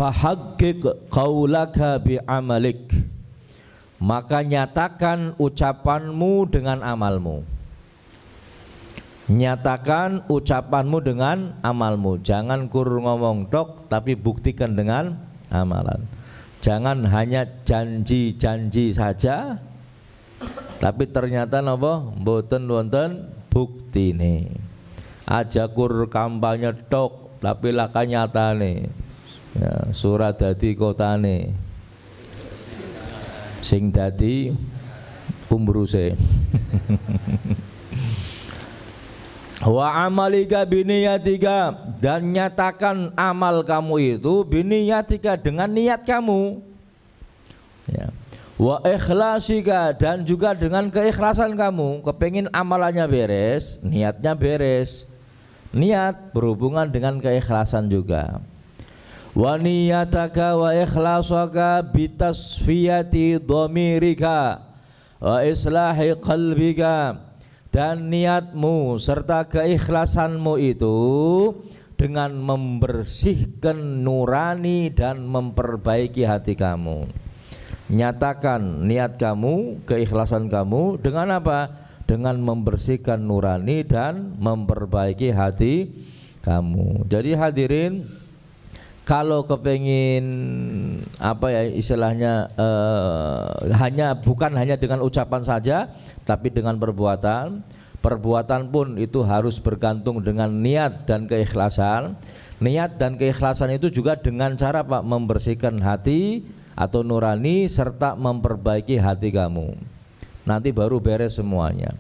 Fahaqqiq qaulaka bi'amalik, maka nyatakan ucapanmu dengan amalmu. Nyatakan ucapanmu dengan amalmu. Jangan kur ngomong tok, tapi buktikan dengan amalan. Jangan hanya janji-janji saja, tapi ternyata napa mboten wonten buktine. Aja kur kampanye tok, tapi laka nyatane. Ya, surat dadi kotane. Sing dadi umbruse. Wa amalika biniyatika, dan nyatakan amal kamu itu biniyatika dengan niat kamu. Ya. Wa ikhlasika, dan juga dengan keikhlasan kamu. Kepengin amalannya beres, niatnya beres. Niat berhubungan dengan keikhlasan juga. Wa niyataka wa ikhlasaka bitasfiyati dhamirika wa islahi qalbika, dan niatmu serta keikhlasanmu itu dengan membersihkan nurani dan memperbaiki hati kamu. Nyatakan niat kamu, keikhlasan kamu dengan apa? Dengan membersihkan nurani dan memperbaiki hati kamu. Jadi hadirin, kalau kepengin apa ya istilahnya bukan hanya dengan ucapan saja, tapi dengan perbuatan. Perbuatan pun itu harus bergantung dengan niat dan keikhlasan. Niat dan keikhlasan itu juga dengan cara Pak membersihkan hati atau nurani serta memperbaiki hati kamu. Nanti baru beres semuanya.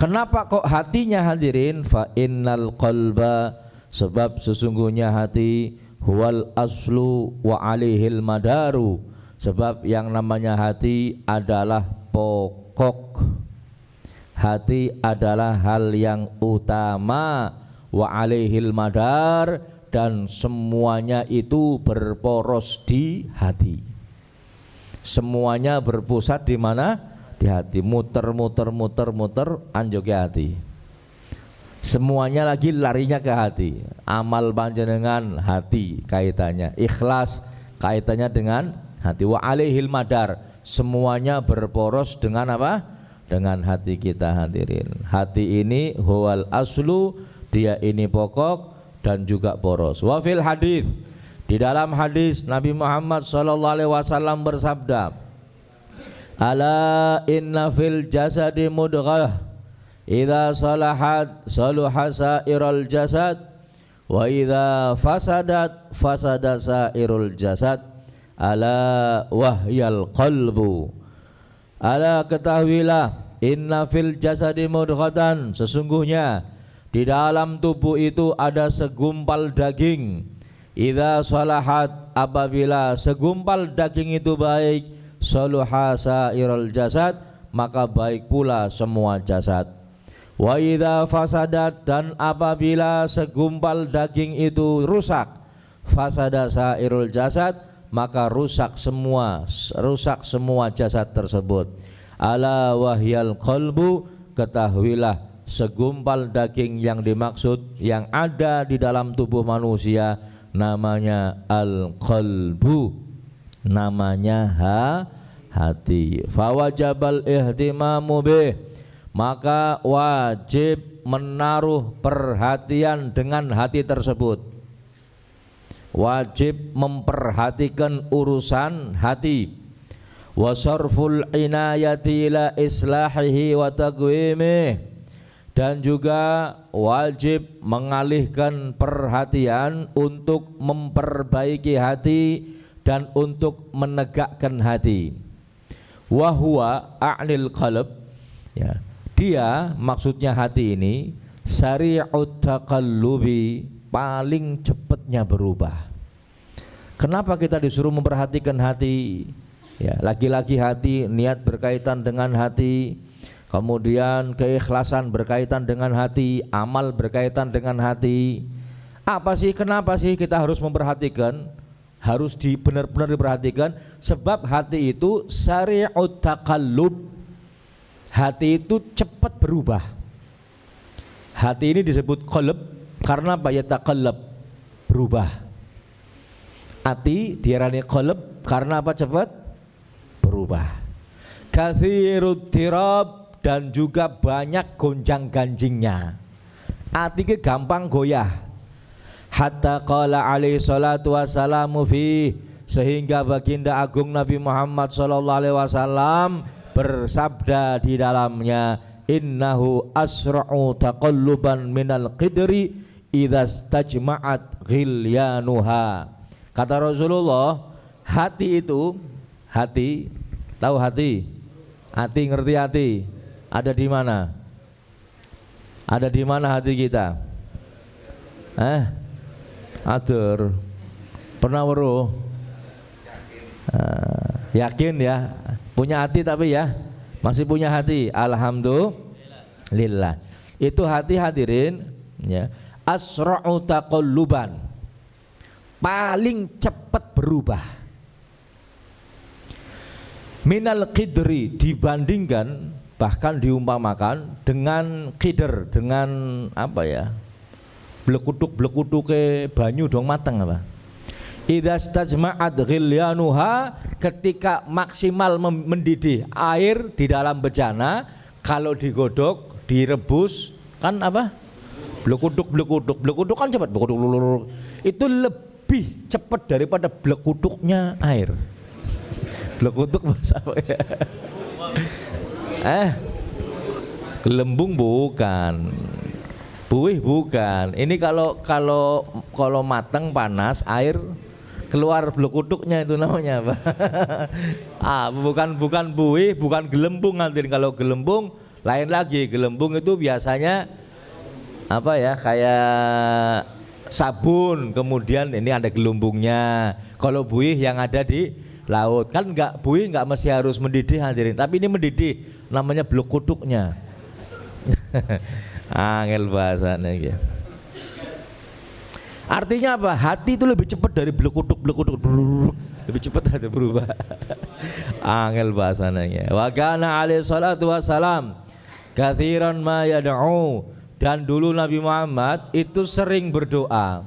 Kenapa kok hatinya hadirin? Fa innal qalba, sebab sesungguhnya hati huwal aslu wa alihil madaru, sebab yang namanya hati adalah pokok. Hati adalah hal yang utama, wa alihil madar, dan semuanya itu berporos di hati. Semuanya berpusat di mana? Di hati. Muter anjoke hati. Semuanya lagi larinya ke hati. Amal panjenengan hati kaitannya, ikhlas kaitannya dengan hati. Wa alaihil madar, semuanya berporos dengan apa? Dengan hati kita hadirin. Hati ini huwal aslu, dia ini pokok dan juga poros. Wa fil hadis, di dalam hadis Nabi Muhammad SAW bersabda, ala inna fil jasadi mudghah, idza salahat saluha sairul jasad, wa idza fasadat fasada sairul jasad, ala wahyal qalbu. Ala ketahuilah, inna fil jasadi mudghatan, sesungguhnya di dalam tubuh itu ada segumpal daging. Idza salahat, apabila segumpal daging itu baik, saluha sairul jasad, maka baik pula semua jasad. Wa idza fasadat, dan apabila segumpal daging itu rusak, fasada sairul jasad, maka rusak semua jasad tersebut. Ala wahyal qalbu, ketahuilah segumpal daging yang dimaksud yang ada di dalam tubuh manusia namanya al-qalbu, namanya hati. Fawajabal ihtimamu bih, maka wajib menaruh perhatian dengan hati tersebut. Wajib memperhatikan urusan hati. Wa sarful inayati ila islahihi wa taqwimih, dan juga wajib mengalihkan perhatian untuk memperbaiki hati dan untuk menegakkan hati. Wa huwa a'nil qalb, ya, dia maksudnya hati ini sari'ut taqallubi, paling cepatnya berubah. Kenapa kita disuruh memperhatikan hati? Ya, lagi-lagi hati, niat berkaitan dengan hati, kemudian keikhlasan berkaitan dengan hati, amal berkaitan dengan hati. Apa sih, kenapa sih kita harus memperhatikan? Harus benar-benar diperhatikan, sebab hati itu sari'ut taqallub. Hati itu cepat berubah. Hati ini disebut qalb karena apa? Ya taqallab, berubah. Ati diarani qalb karena apa? Cepat berubah. Katsirut tirab, dan juga banyak gonjang-ganjingnya. Ati ke gampang goyah. Hatta qala alaihi salatu wassalamu fi, sehingga baginda agung Nabi Muhammad sallallahu alaihi wasallam bersabda di dalamnya, innahu asra'u taqalluban minal qidri idza stajma'at ghilyanuha. Kata Rasulullah, hati itu, hati, tahu hati? Hati, ngerti hati? Ada di mana? Ada di mana hati kita? Atur. Pernah weruh? Yakin ya? Punya hati tapi ya? Masih punya hati? Alhamdulillah. Itu hati hadirin ya. Asra'u taqalluban, paling cepat berubah. Minal qidri, dibandingkan bahkan diumpamakan dengan qidr, dengan apa ya? Blekutuk-blekutuke banyu dong mateng apa? Idza stajma'at ghilyanuha, ketika maksimal mendidih air di dalam bejana, kalau digodok, direbus kan apa? Blekutuk kan cepat, itu lebih cepat daripada blekutuknya air. Blekutuk bahasa apa ya? Gelembung bukan, buih bukan. Ini kalau matang panas air keluar blekutuknya, itu namanya apa? Bukan buih, bukan gelembung nanti. Kalau gelembung lain lagi. Gelembung itu biasanya apa ya, kayak sabun, kemudian ini ada gelembungnya. Kalau buih yang ada di laut kan enggak, buih enggak mesti harus mendidih hadirin, tapi ini mendidih, namanya blekutuknya. Angel bahasanya gitu. Artinya apa? Hati itu lebih cepat dari blekutuk, lebih cepat ada berubah. Angel bahasanya. Wa kana alaihi salatu wassalam katsiran ma yad'u, dan dulu Nabi Muhammad itu sering berdoa.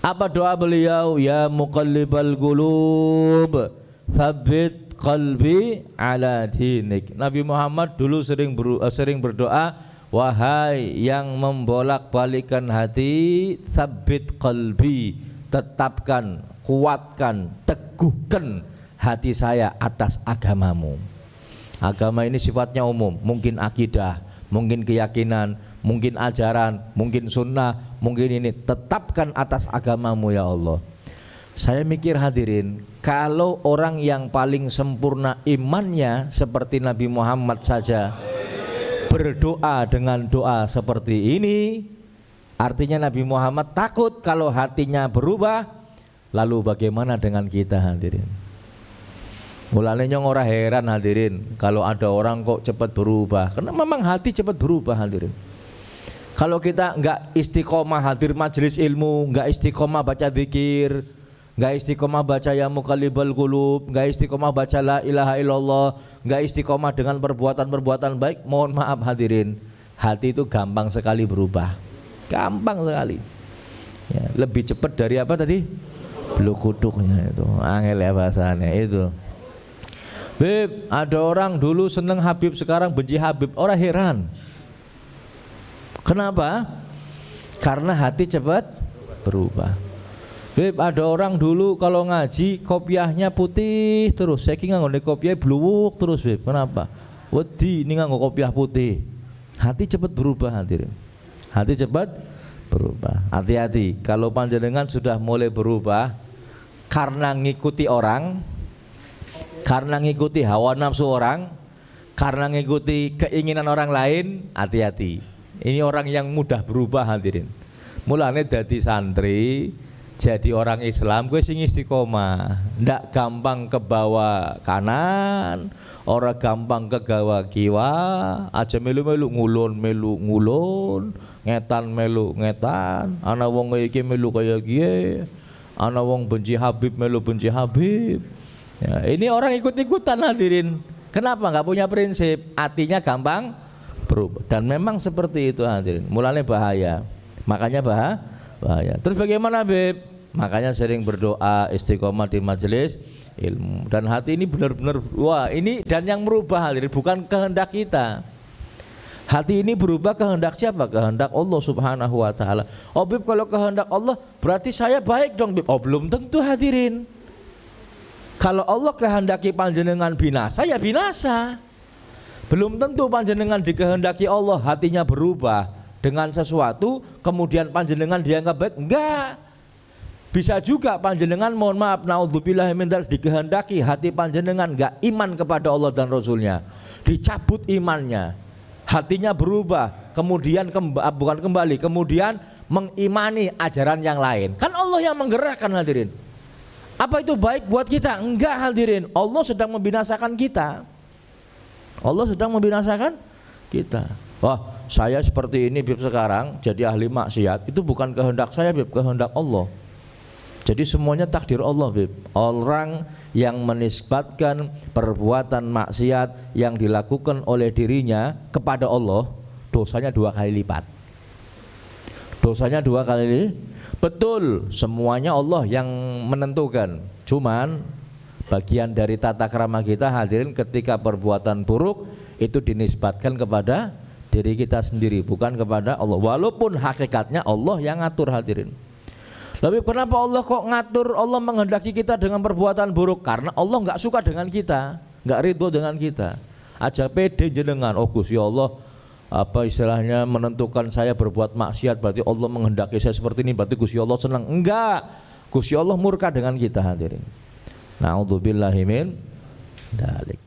Apa doa beliau? Ya muqallibal qulub, tsabbit qalbi ala dinik. Nabi Muhammad dulu sering berdoa, wahai yang membolak-balikan hati, tsabbit qalbi, tetapkan, kuatkan, teguhkan hati saya atas agamamu. Agama ini sifatnya umum, mungkin akidah, mungkin keyakinan, mungkin ajaran, mungkin sunnah, mungkin ini. Tetapkan atas agamamu ya Allah. Saya mikir hadirin, kalau orang yang paling sempurna imannya seperti Nabi Muhammad saja berdoa dengan doa seperti ini, artinya Nabi Muhammad takut kalau hatinya berubah. Lalu bagaimana dengan kita hadirin? Mulanya nyong ora heran hadirin kalau ada orang kok cepat berubah, karena memang hati cepat berubah hadirin. Kalau kita enggak istiqomah hadir majelis ilmu, enggak istiqomah baca zikir, enggak istiqomah baca ya muqallibal qulub, enggak istiqomah baca la ilaha illallah, enggak istiqomah dengan perbuatan-perbuatan baik, mohon maaf hadirin, hati itu gampang sekali berubah. Gampang sekali. Ya, lebih cepat dari apa tadi? Blekutuknya itu. Angel ya bahasanya itu. Beb, ada orang dulu seneng Habib, sekarang benci Habib. Orang heran. Kenapa? Karena hati cepat berubah. Beb, ada orang dulu kalau ngaji kopiahnya putih terus. Saya kira nganggo kopiah bluwuk terus, Beb. Kenapa? Wedi ini nganggo kopiah putih. Hati cepat berubah hadirin. Hati cepat berubah. Hati-hati kalau panjenengan sudah mulai berubah karena ngikuti orang, karena ngikuti hawa nafsu orang, karena ngikuti keinginan orang lain, hati-hati. Ini orang yang mudah berubah hadirin. Mulane dadi santri, jadi orang Islam gue sing istiqomah, ndak gampang ke bawah kanan, ora gampang ke gawa kiwa, aja melu-melu ngulon, ngetan melu ngetan, ana wong iki melu kaya kiye, ana wong benci Habib melu benci Habib. Ya, ini orang ikut-ikutan hadirin. Kenapa? Nggak punya prinsip, hatinya gampang berubah. Dan memang seperti itu hadirin. Mulanya bahaya. Makanya bahaya. Terus bagaimana Beb? Makanya sering berdoa, istiqomah di majelis ilmu. Dan hati ini benar-benar, wah ini, dan yang merubah hal ini bukan kehendak kita. Hati ini berubah kehendak siapa? Kehendak Allah Subhanahu wa taala. Oh Bib, kalau kehendak Allah berarti saya baik dong Bib. Oh belum tentu hadirin. Kalau Allah kehendaki panjenengan binasa ya binasa. Belum tentu panjenengan dikehendaki Allah hatinya berubah dengan sesuatu kemudian panjenengan dianggap baik. Enggak. Bisa juga panjenengan, mohon maaf, naudzubillah min dzalik, dikehendaki hati panjenengan enggak iman kepada Allah dan Rasulnya, dicabut imannya, hatinya berubah, kemudian bukan kembali, kemudian mengimani ajaran yang lain. Kan Allah yang menggerakkan hadirin. Apa itu baik buat kita? Enggak hadirin. Allah sedang membinasakan kita. Allah sedang membinasakan kita. Wah, saya seperti ini Bib sekarang jadi ahli maksiat, itu bukan kehendak saya Bib, kehendak Allah. Jadi semuanya takdir Allah Bib. Orang yang menisbatkan perbuatan maksiat yang dilakukan oleh dirinya kepada Allah, dosanya 2 kali lipat. Dosanya 2 kali lipat. Betul, semuanya Allah yang menentukan. Cuman bagian dari tata krama kita hadirin, ketika perbuatan buruk itu dinisbatkan kepada diri kita sendiri, bukan kepada Allah. Walaupun hakikatnya Allah yang ngatur hadirin. Tapi kenapa Allah kok ngatur, Allah menghendaki kita dengan perbuatan buruk? Karena Allah nggak suka dengan kita, nggak ridho dengan kita. Aja pede jenengan, oh Gusti Allah apa istilahnya menentukan saya berbuat maksiat, berarti Allah menghendaki saya seperti ini, berarti Gusti Allah senang. Enggak, Gusti Allah murka dengan kita hadirin. Na'udzubillahi min dzalik.